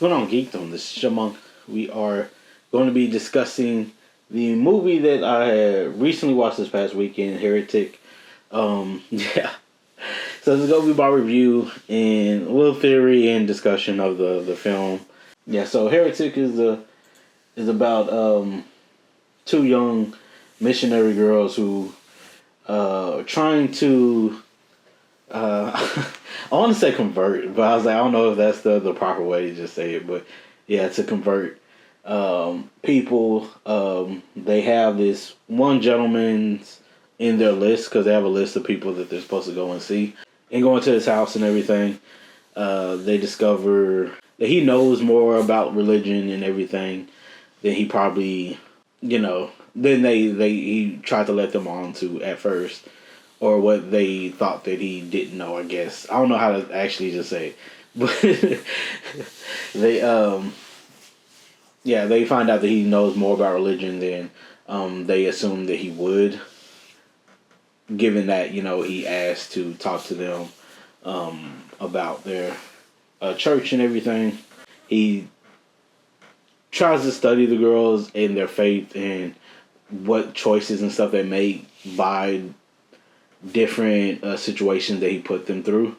going on, Geekdom? This is Chipmunk. We are going to be discussing the movie that I had recently watched this past weekend, Heretic. Yeah. So this is going to be my review and a little theory and discussion of the film. Yeah, so Heretic is about two young missionary girls who are trying to I want to say convert, but I was like, I don't know if that's the proper way to just say it. But yeah, to convert people. They have this one gentleman's in their list because they have a list of people that they're supposed to go and see. And going to his house and everything, they discover that he knows more about religion and everything than he probably, than he tried to let them on to at first. Or what they thought that he didn't know, I guess. I don't know how to actually just say it. But they find out that he knows more about religion than they assumed that he would. Given that, he asked to talk to them about their church and everything. He tries to study the girls and their faith and what choices and stuff they make by different situations that he put them through.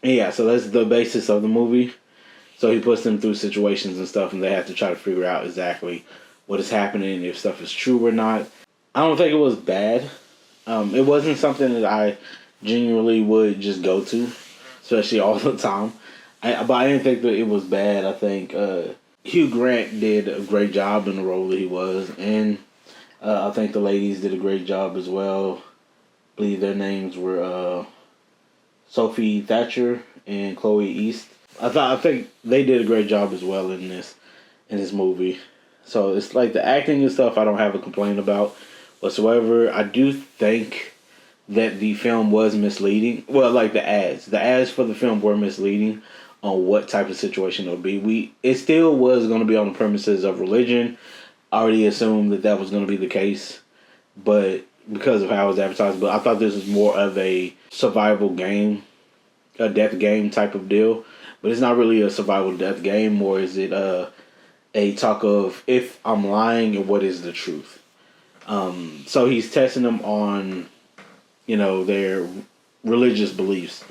And yeah, so that's the basis of the movie. So he puts them through situations and stuff, and they have to try to figure out exactly what is happening, if stuff is true or not. I don't think it was bad. It wasn't something that I genuinely would just go to, especially all the time. But I didn't think that it was bad. I think Hugh Grant did a great job in the role that he was, and I think the ladies did a great job as well. I believe their names were Sophie Thatcher and Chloe East. I think they did a great job as well in this movie. So it's like the acting and stuff I don't have a complaint about whatsoever. I do think that the film was misleading. Well, like the ads for the film were misleading on what type of situation it would be. It still was going to be on the premises of religion. I already assumed that was going to be the case, but because of how it was advertised. But I thought this was more of a survival game, a death game type of deal. But it's not really a survival death game, or is it a talk of if I'm lying and what is the truth? So he's testing them on, their religious beliefs.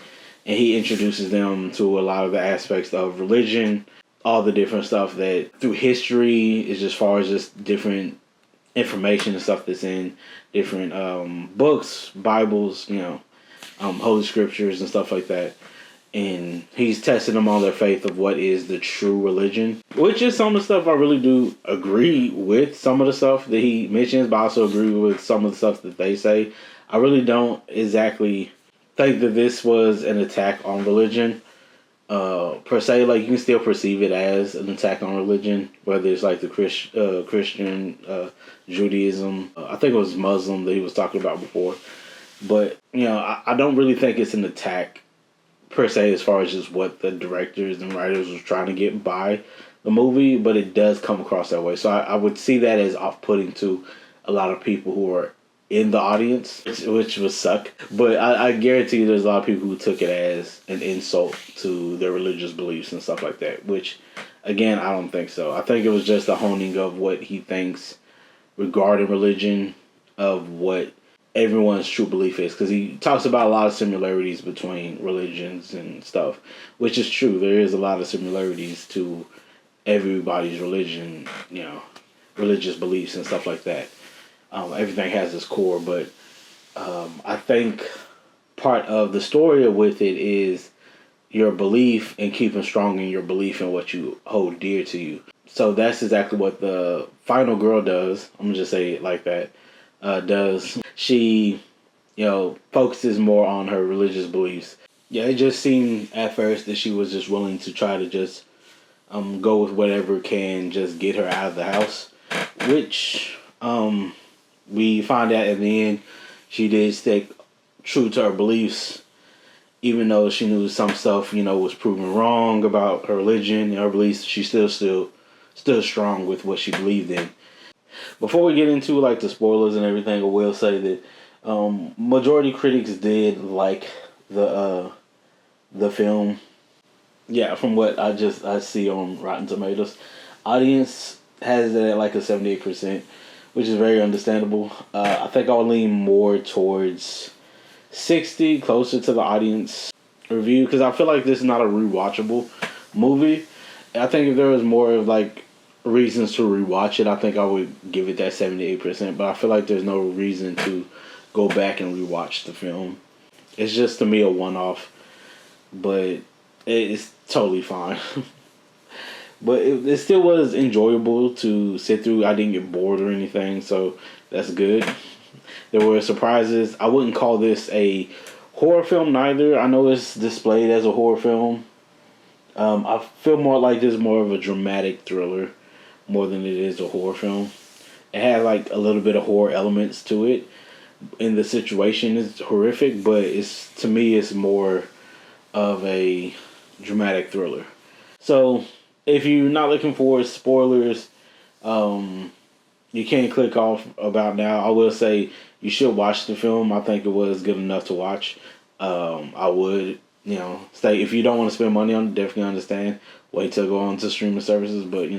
And he introduces them to a lot of the aspects of religion, all the different stuff that through history is as far as just different information and stuff that's in different books, Bibles, Holy Scriptures and stuff like that. And he's testing them on their faith of what is the true religion, which is some of the stuff I really do agree with. Some of the stuff that he mentions, but I also agree with some of the stuff that they say. I really don't exactly think that this was an attack on religion. Per se, like you can still perceive it as an attack on religion, whether it's like the Christian, Judaism. I think it was Muslim that he was talking about before. But I don't really think it's an attack per se as far as just what the directors and writers was trying to get by the movie, but it does come across that way. So I would see that as off-putting to a lot of people who are in the audience, which would suck. But I guarantee you there's a lot of people who took it as an insult to their religious beliefs and stuff like that, which, again, I don't think so. I think it was just a honing of what he thinks regarding religion, of what everyone's true belief is. Because he talks about a lot of similarities between religions and stuff, which is true. There is a lot of similarities to everybody's religion, religious beliefs and stuff like that. Everything has its core, but I think part of the story with it is your belief and keeping strong in your belief in what you hold dear to you. So that's exactly what the final girl does. I'm gonna just say it like that. Does she, focuses more on her religious beliefs. Yeah, it just seemed at first that she was just willing to try to just go with whatever can just get her out of the house, which we find out in the end she did stick true to her beliefs, even though she knew some stuff, was proven wrong about her religion and her beliefs. She still strong with what she believed in. Before we get into like the spoilers and everything, I will say that majority critics did like the film. Yeah, from what I see on Rotten Tomatoes, audience has it at like a 78%, which is very understandable. I think I'll lean more towards 60, closer to the audience review, because I feel like this is not a rewatchable movie. I think if there was more of like reasons to rewatch it, I think I would give it that 78%. But I feel like there's no reason to go back and rewatch the film. It's just to me a one off, but it's totally fine. But it still was enjoyable to sit through. I didn't get bored or anything, so that's good. There were surprises. I wouldn't call this a horror film neither. I know it's displayed as a horror film. I feel more like this is more of a dramatic thriller more than it is a horror film. It had like a little bit of horror elements to it. And the situation is horrific, but it's to me it's more of a dramatic thriller. So if you're not looking for spoilers, you can't click off about now. I will say you should watch the film. I think it was good enough to watch. I would, say if you don't want to spend money on it, definitely understand. Wait till go on to streaming services, but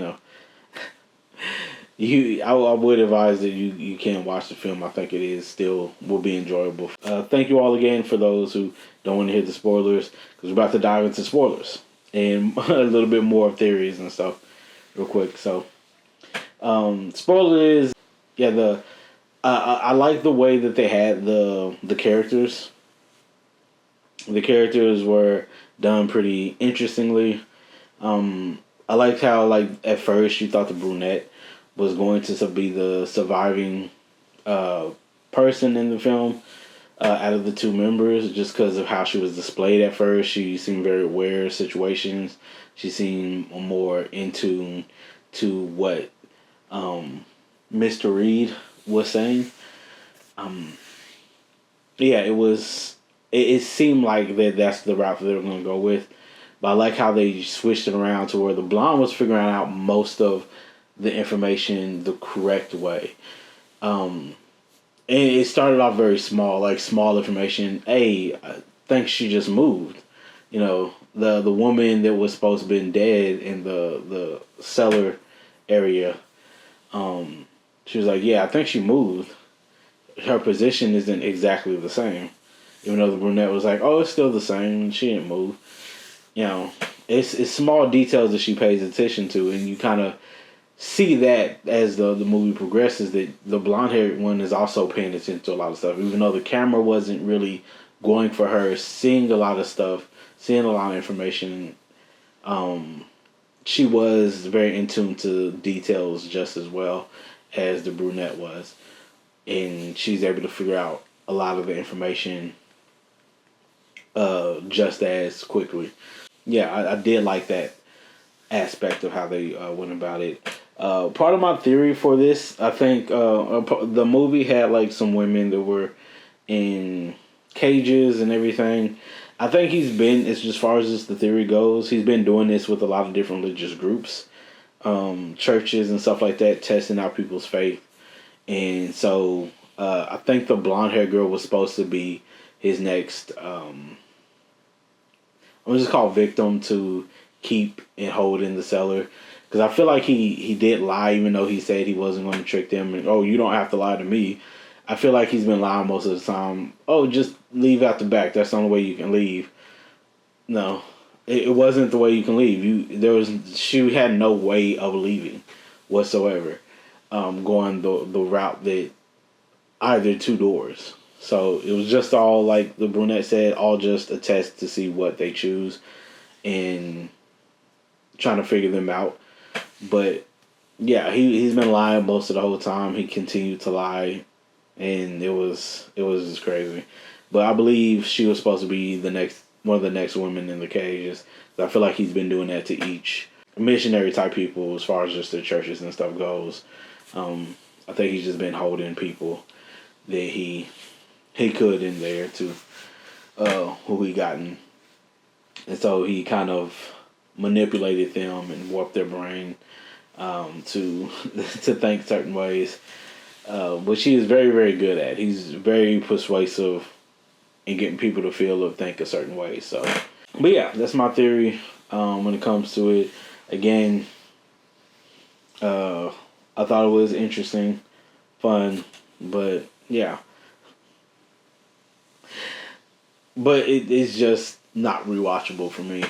I would advise that you can watch the film. I think it is still will be enjoyable. Thank you all again for those who don't want to hear the spoilers, because we're about to dive into spoilers and a little bit more of theories and stuff real quick. So, spoilers. Yeah, I like the way that they had the characters. The characters were done pretty interestingly. I liked how, like, at first you thought the brunette was going to be the surviving person in the film out of the two members, just because of how she was displayed at first. She seemed very aware of situations. She seemed more in tune to what Mr. Reed was saying. Yeah, it was. It seemed like that's the route that they were going to go with. But I like how they switched it around to where the blonde was figuring out most of the information the correct way. And it started off very small, like small information. Hey, I think she just moved. The woman that was supposed to have been dead in the cellar area. She was like, yeah, I think she moved. Her position isn't exactly the same. Even though the brunette was like, oh, it's still the same. She didn't move. It's small details that she pays attention to, and you kind of see that as the movie progresses, that the blonde haired one is also paying attention to a lot of stuff, even though the camera wasn't really going for her, seeing a lot of stuff, seeing a lot of information. She was very in tune to details just as well as the brunette was, and she's able to figure out a lot of the information just as quickly. Yeah, I did like that aspect of how they went about it. Part of my theory for this, I think the movie had like some women that were in cages and everything. I think as far as just the theory goes, he's been doing this with a lot of different religious groups, churches and stuff like that, testing out people's faith. And so I think the blonde haired girl was supposed to be his next, I'm just call victim to keep and hold in the cellar. Because I feel like he did lie, even though he said he wasn't going to trick them. And, oh, you don't have to lie to me. I feel like he's been lying most of the time. Oh, just leave out the back. That's the only way you can leave. No, it wasn't the way you can leave. She had no way of leaving whatsoever. Going the route that either two doors. So it was just all, like the brunette said, all just a test to see what they choose and trying to figure them out. But yeah, he's been lying most of the whole time. He continued to lie, and it was just crazy. But I believe she was supposed to be one of the next women in the cages. I feel like he's been doing that to each missionary type people as far as just their churches and stuff goes. I think he's just been holding people that he could in there to who he gotten, and so he kind of manipulated them and warped their brain to to think certain ways, which he is very, very good at. He's very persuasive in getting people to feel or think a certain way. So, but yeah, that's my theory. when it comes to it. Again, I thought it was interesting, fun, but yeah. But it is just not rewatchable for me.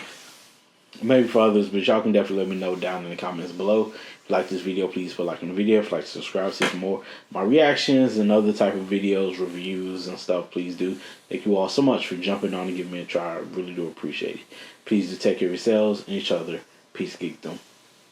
Maybe for others, but y'all can definitely let me know down in the comments below. If you like this video, please put a like on the video. If you like to subscribe, see some more my reactions and other type of videos, reviews and stuff, please do. Thank you all so much for jumping on and giving me a try. I really do appreciate it. Please do take care of yourselves and each other. Peace, geekdom.